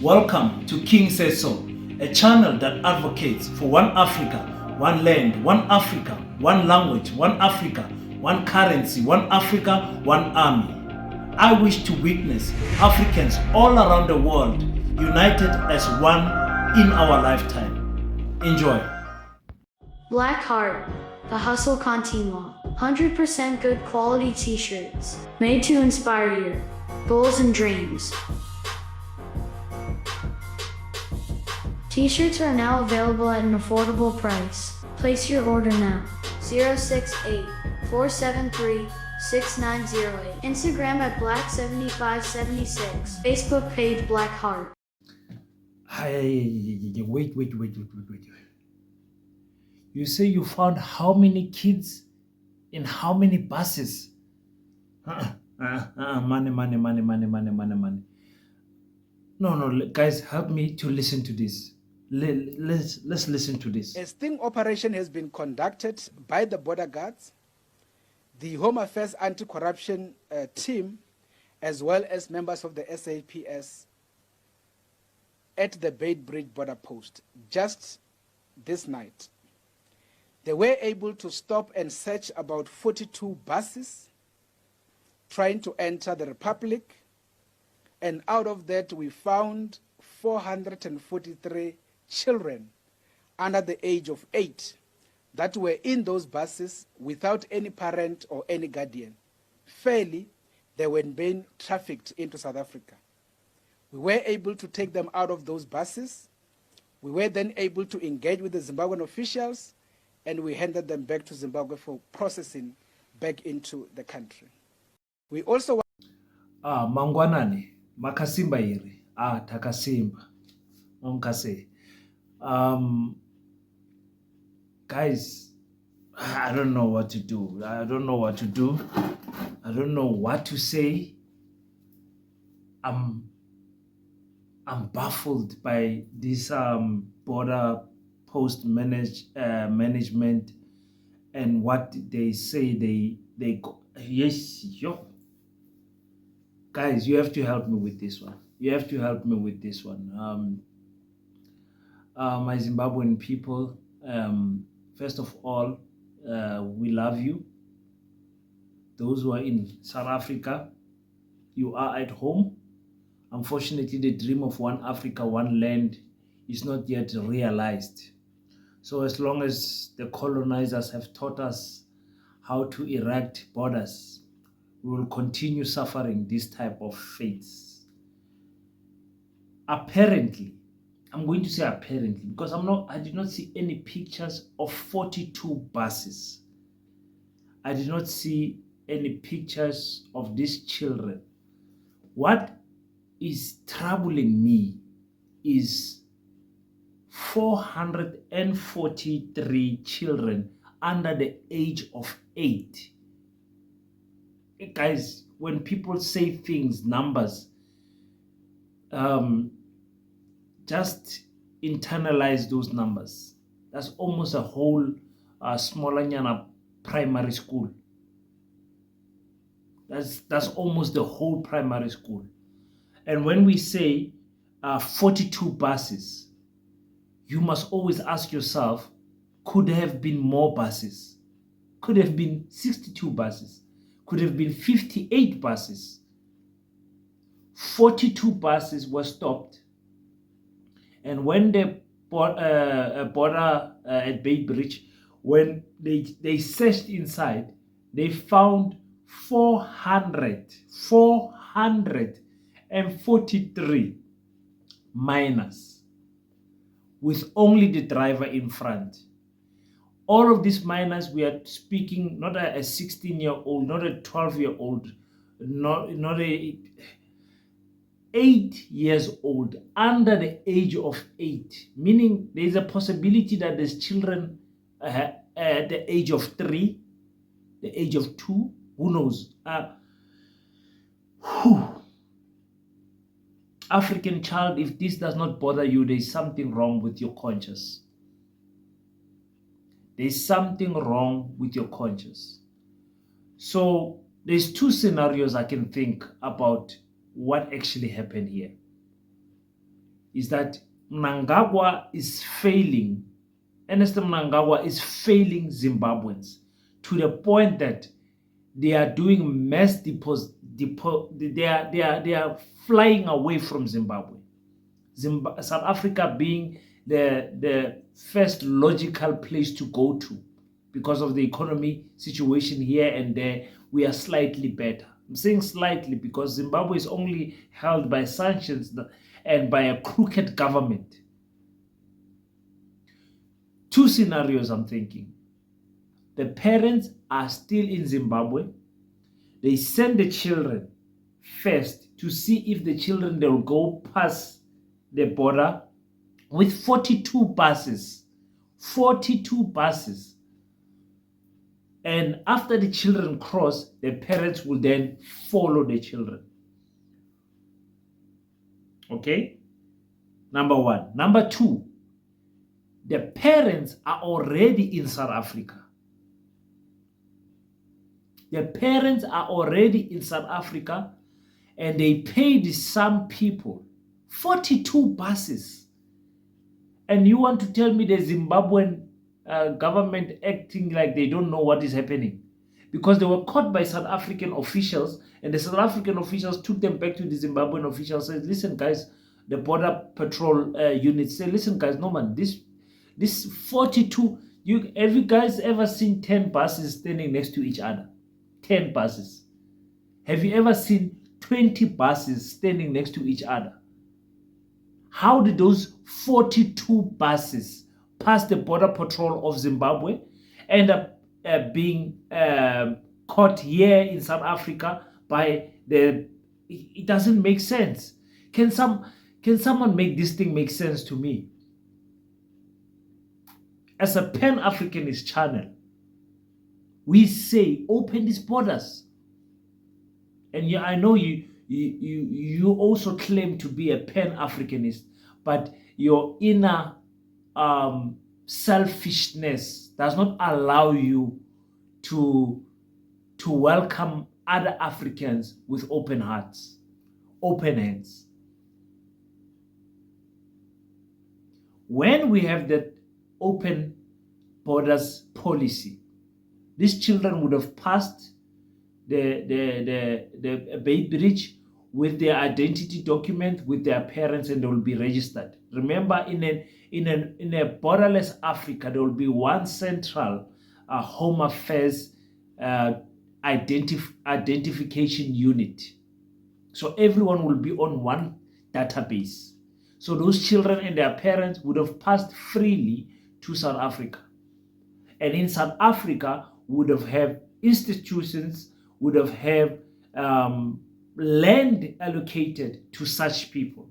Welcome to King Says So, a channel that advocates for one Africa, one land, one Africa, one language, one Africa, one currency, one Africa, one army. I wish to witness Africans all around the world united as one in our lifetime. Enjoy. Black Heart, the hustle continua. 100% good quality t-shirts, made to inspire your goals and dreams. T-shirts are now available at an affordable price. Place your order now. 068-473-6908. Instagram at Black7576. Facebook page Black Heart. Wait. You say you found how many kids in how many buses? Money. No, guys, help me to listen to this. Let's listen to this. A sting operation has been conducted by the border guards, the Home Affairs Anti-Corruption team, as well as members of the SAPS at the Beitbridge border post just this night. They were able to stop and search about 42 buses trying to enter the Republic, and out of that we found 443 children under the age of 8 that were in those buses without any parent or any guardian. Fairly, they were being trafficked into South Africa. We were able to take them out of those buses. We were then able to engage with the Zimbabwean officials, and we handed them back to Zimbabwe for processing back into the country. We also Mangwanani, makasimba iri. Takasimba. Onkase. Guys, I don't know what to do. I don't know what to say. I'm baffled by this border post management and what they say they yes, yo. Guys, you have to help me with this one. My Zimbabwean people, first of all, we love you. Those who are in South Africa, you are at home. Unfortunately, the dream of one Africa, one land is not yet realized. So as long as the colonizers have taught us how to erect borders, we will continue suffering this type of fates. Apparently, I'm going to say apparently, because I did not see any pictures of 42 buses. I did not see any pictures of these children. What is troubling me is 443 children under the age of 8. Guys, when people say things, numbers, just internalize those numbers. That's almost a whole Smolanyana primary school. That's almost the whole primary school. And when we say 42 buses, you must always ask yourself, could there have been more buses? Could have been 62 buses? Could have been 58 buses? 42 buses were stopped. And when the border at Beitbridge, when they searched inside, they found 443 minors with only the driver in front. All of these minors, we are speaking not a 16-year-old, not a 12-year-old, not a 8 years old, under the age of 8, meaning there is a possibility that there's children at the age of 3, the age of 2, who knows? African child, if this does not bother you, there's something wrong with your conscience. There's something wrong with your conscience. So there's two scenarios I can think about what actually happened here. is that Mnangagwa is failing. Ernest Mnangagwa is failing Zimbabweans to the point that they are doing mass deposit. They are flying away from Zimbabwe. South Africa being the first logical place to go to because of the economy situation here and there. We are slightly better. I'm saying slightly because Zimbabwe is only held by sanctions and by a crooked government. Two scenarios I'm thinking. The parents are still in Zimbabwe. They send the children first to see if the children they'll go past the border with 42 buses. 42 buses. And after the children cross, the parents will then follow the children. Okay? Number one. Number two, the parents are already in South Africa. The parents are already in South Africa and they paid some people 42 buses. And you want to tell me the Zimbabwean government acting like they don't know what is happening? Because they were caught by South African officials and the South African officials took them back to the Zimbabwean officials and said, listen guys, the border patrol units say, listen guys, no man, this 42, have you guys ever seen 10 buses standing next to each other? 10 buses. Have you ever seen 20 buses standing next to each other? How did those 42 buses pass the border patrol of Zimbabwe, end up being caught here in South Africa by the... It doesn't make sense. Can someone make this thing make sense to me? As a Pan-Africanist channel, we say open these borders. And I know you also claim to be a Pan-Africanist, but your inner selfishness does not allow you to welcome other Africans with open hearts, open hands. When we have that open borders policy, these children would have passed the Bay Bridge with their identity document with their parents and they will be registered. Remember, in a borderless Africa, there will be one central Home Affairs identification unit. So everyone will be on one database. So those children and their parents would have passed freely to South Africa. And in South Africa, would have institutions, would have land allocated to such people.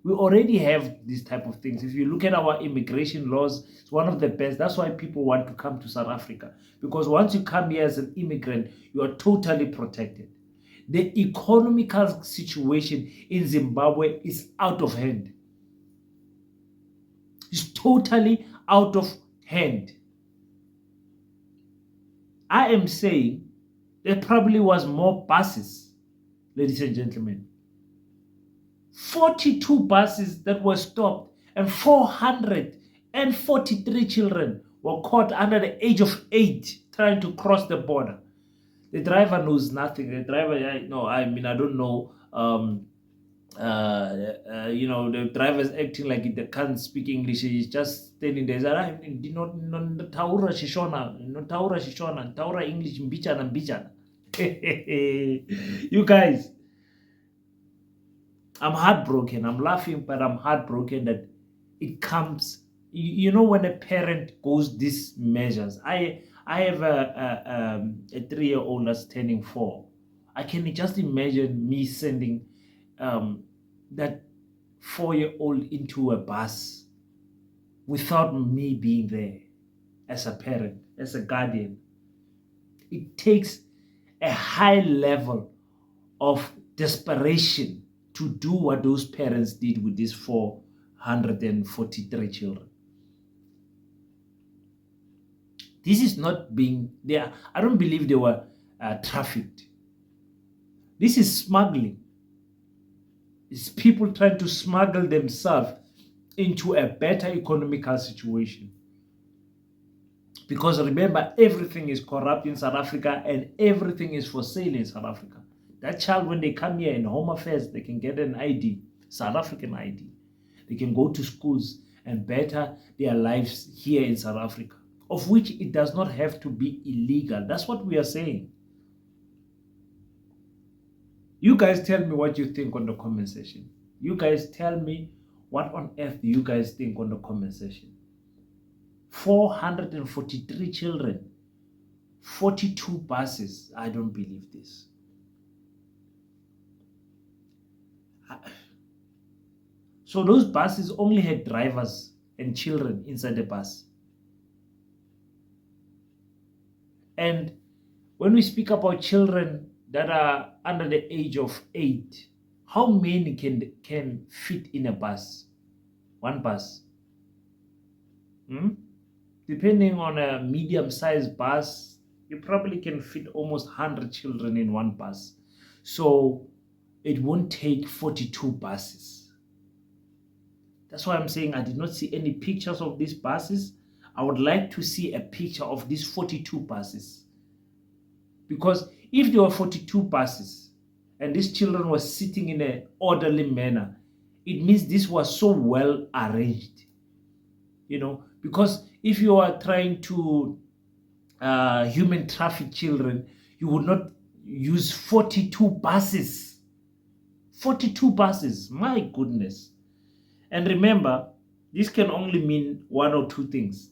We already have these type of things. If you look at our immigration laws, it's one of the best. That's why people want to come to South Africa. Because once you come here as an immigrant, you are totally protected. The economical situation in Zimbabwe is out of hand. It's totally out of hand. I am saying there probably was more buses, ladies and gentlemen. 42 buses that were stopped and 443 children were caught under the age of 8 trying to cross the border. The driver knows nothing. The driver, I don't know. The driver's acting like they can't speak English. He's just standing there. Taura English, mbichana. You guys, I'm heartbroken. I'm laughing, but I'm heartbroken that it comes. When a parent goes these measures. I have a 3-year-old that's turning 4. I can just imagine me sending that 4-year-old into a bus without me being there as a parent, as a guardian. It takes a high level of desperation to do what those parents did with these 443 children. This is not being there. I don't believe they were trafficked. This is smuggling. It's people trying to smuggle themselves into a better economical situation. Because remember, everything is corrupt in South Africa and everything is for sale in South Africa. That child, when they come here in Home Affairs, they can get an ID, South African ID. They can go to schools and better their lives here in South Africa, of which it does not have to be illegal. That's what we are saying. You guys tell me what you think on the comment section. You guys tell me what on earth do you guys think on the comment section. 443 children, 42 buses. I don't believe this. So those buses only had drivers and children inside the bus. And when we speak about children that are under the age of 8, how many can fit in a bus? One bus. Depending on a medium-sized bus, you probably can fit almost 100 children in one bus. So it won't take 42 buses. That's why I'm saying I did not see any pictures of these buses. I would like to see a picture of these 42 buses. Because if there were 42 buses and these children were sitting in an orderly manner, it means this was so well arranged. You know, because if you are trying to human traffic children, you would not use 42 buses. 42 buses, my goodness. And remember, this can only mean one or two things.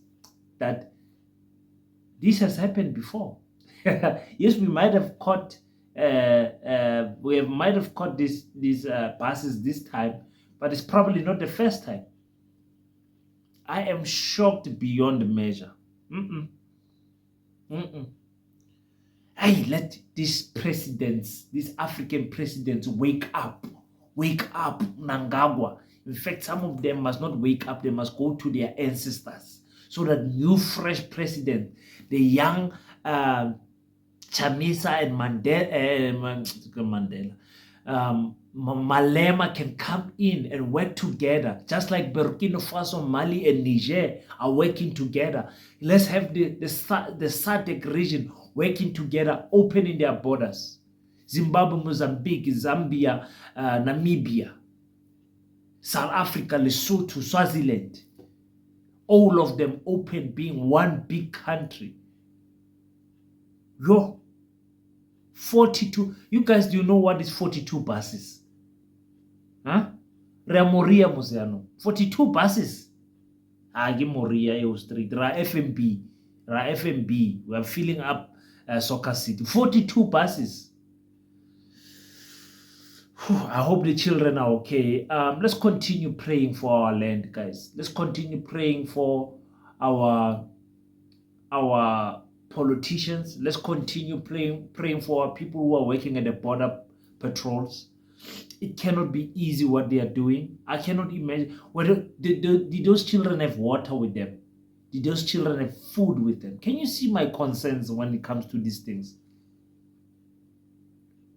That this has happened before. Yes, we might have caught these buses this time, but it's probably not the first time. I am shocked beyond measure. Hey, let these presidents, these African presidents, wake up. Wake up, Mnangagwa. In fact, some of them must not wake up. They must go to their ancestors. So that new, fresh president, the young Chamisa and Malema can come in and work together, just like Burkina Faso, Mali, and Niger are working together. Let's have the SADC region working together, opening their borders. Zimbabwe, Mozambique, Zambia, Namibia, South Africa, Lesotho, Swaziland. All of them open, being one big country. Yo, 42. You guys, do you know what is 42 buses? Huh? Moria Museano. 42 buses. Agi Moria EU Street. FMB. FMB. We are filling up Soccer City. 42 buses. I hope the children are okay. Let's continue praying for our land, guys. Let's continue praying for our politicians. Let's continue praying for our people who are working at the border patrols. It cannot be easy what they are doing. I cannot imagine. Did those children have water with them? Did those children have food with them? Can you see my concerns when it comes to these things?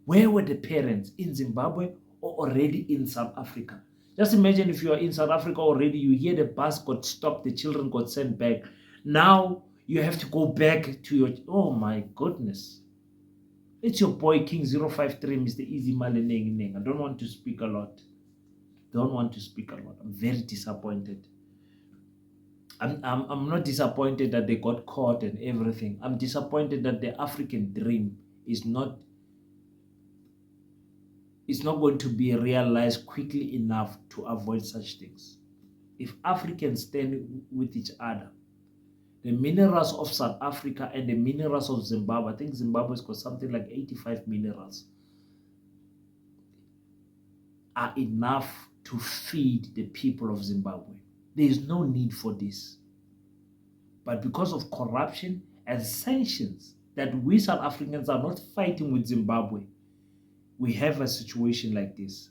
Where were the parents? In Zimbabwe or already in South Africa? Just imagine if you are in South Africa already, you hear the bus got stopped, the children got sent back. Now you have to go back to your... Oh my goodness. It's your boy King 053, Mr. Easy Maleneng. I don't want to speak a lot. I'm very disappointed. I'm not disappointed that they got caught and everything. I'm disappointed that the African dream is not going to be realized quickly enough to avoid such things. If Africans stand with each other, the minerals of South Africa and the minerals of Zimbabwe, I think Zimbabwe's got something like 85 minerals, are enough to feed the people of Zimbabwe. There is no need for this. But because of corruption and sanctions that we South Africans are not fighting with Zimbabwe, we have a situation like this.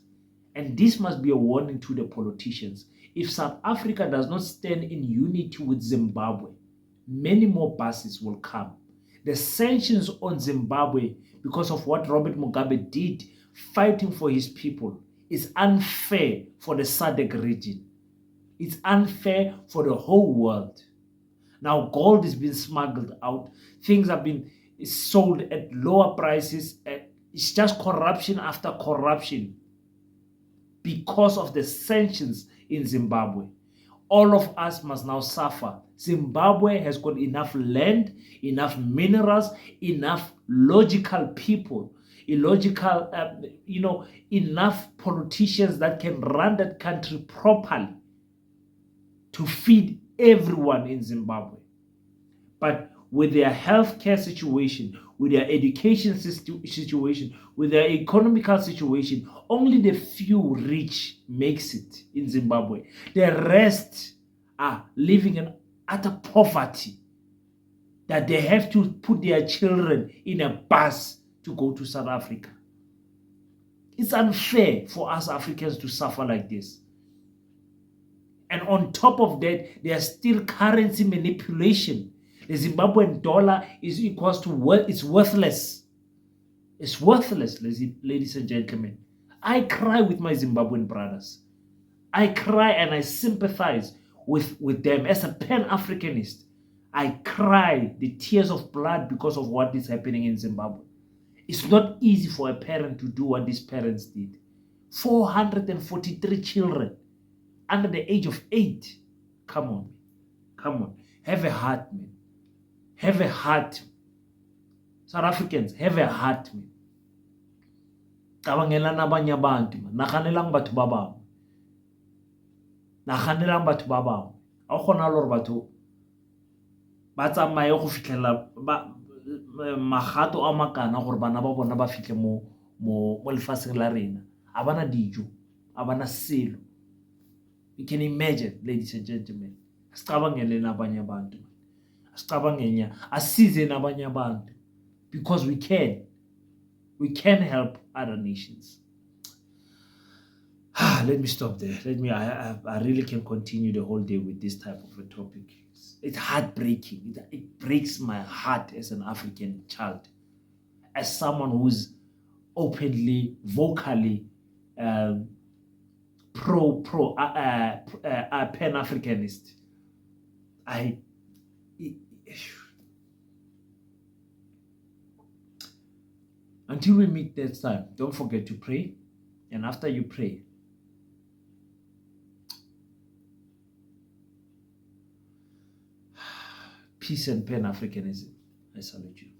And this must be a warning to the politicians. If South Africa does not stand in unity with Zimbabwe, many more buses will come. The sanctions on Zimbabwe, because of what Robert Mugabe did, fighting for his people, is unfair for the SADC region. It's unfair for the whole world. Now gold is being smuggled out. Things have been sold at lower prices. It's just corruption after corruption because of the sanctions in Zimbabwe. All of us must now suffer. Zimbabwe has got enough land, enough minerals, enough logical people, illogical, enough politicians that can run that country properly to feed everyone in Zimbabwe. But with their healthcare situation, with their education situation, with their economical situation, only the few rich makes it in Zimbabwe. The rest are living in utter poverty that they have to put their children in a bus to go to South Africa. It's unfair for us Africans to suffer like this. And on top of that, there's still currency manipulation. The Zimbabwean dollar is equals to it's worthless. It's worthless, ladies and gentlemen. I cry with my Zimbabwean brothers. I cry and I sympathize with them as a Pan-Africanist. I cry the tears of blood because of what is happening in Zimbabwe. It's not easy for a parent to do what these parents did. 443 children under the age of 8. Come on. Come on. Have a heart, man. Have a heart. South Africans, have a heart, man. Cabangelang abanye abantu, man. Naganelang batho ba bangwe. Naganelang batho ba bangwe. A gona le gore batho ba tsamaye go fitlhela magato a makana gore bana ba bona ba fitlhe mo lefatsheng la rena. A bana dijo, a bana selo. You can imagine, ladies and gentlemen. Asicabangele nabanye abantu. Asicabangenya, asize nabanye abantu. Because we can help other nations. Let me stop there. I really can continue the whole day with this type of a topic. It's heartbreaking. It breaks my heart as an African child, as someone who's openly, vocally Pan-Africanist. Until we meet next time, don't forget to pray. And after you pray, peace and Pan-Africanism. I salute you.